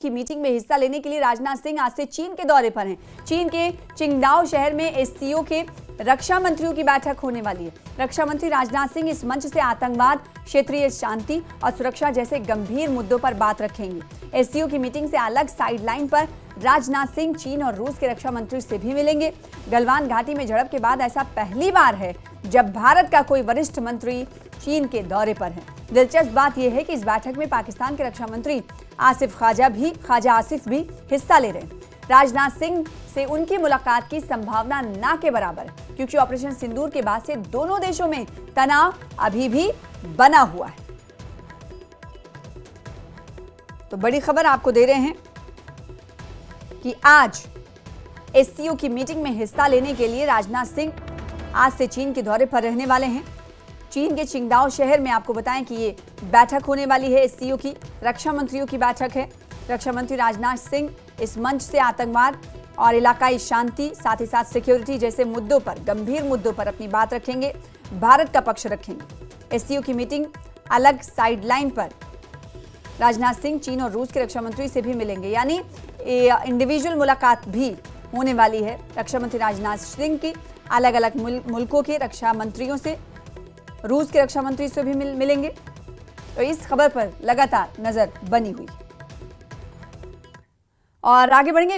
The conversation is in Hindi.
की मीटिंग में हिस्सा लेने के लिए राजनाथ सिंह आज से चीन के दौरे पर हैं। चीन के चिंगडाओ शहर में एससीओ के रक्षा मंत्रियों की बैठक होने वाली है। रक्षा मंत्री राजनाथ सिंह इस मंच से आतंकवाद, क्षेत्रीय शांति और सुरक्षा जैसे गंभीर मुद्दों पर बात रखेंगे। एससीओ की मीटिंग से अलग साइडलाइन पर राजनाथ सिंह चीन और रूस के रक्षा मंत्री से भी मिलेंगे। गलवान घाटी में झड़प के बाद ऐसा पहली बार है जब भारत का कोई वरिष्ठ मंत्री चीन के दौरे पर है। दिलचस्प बात यह है कि इस बैठक में पाकिस्तान के रक्षा मंत्री ख्वाजा आसिफ भी हिस्सा ले रहे हैं। राजनाथ सिंह से उनकी मुलाकात की संभावना ना के बराबर है, क्योंकि ऑपरेशन सिंदूर के बाद से दोनों देशों में तनाव अभी भी बना हुआ है। तो बड़ी खबर आपको दे रहे हैं कि आज एससीओ की मीटिंग में हिस्सा लेने के लिए राजनाथ सिंह आज से चीन के दौरे पर रहने वाले हैं। चीन के चिंगडाओ शहर में आपको बताएं कि ये बैठक होने वाली है। एससीओ की रक्षा मंत्रियों की बैठक है। रक्षा मंत्री राजनाथ सिंह इस मंच से आतंकवाद और इलाकाई शांति, साथ ही साथ सिक्योरिटी जैसे मुद्दों पर, गंभीर मुद्दों पर अपनी बात रखेंगे, भारत का पक्ष रखेंगे। एससीओ की मीटिंग अलग साइडलाइन पर राजनाथ सिंह चीन और रूस के रक्षा मंत्री से भी मिलेंगे, यानी इंडिविजुअल मुलाकात भी होने वाली है। रक्षा मंत्री राजनाथ सिंह की अलग अलग मुल्कों के रक्षा मंत्रियों से, रूस के रक्षा मंत्री से भी मिलेंगे। तो इस खबर पर लगातार नजर बनी हुई और आगे बढ़ेंगे।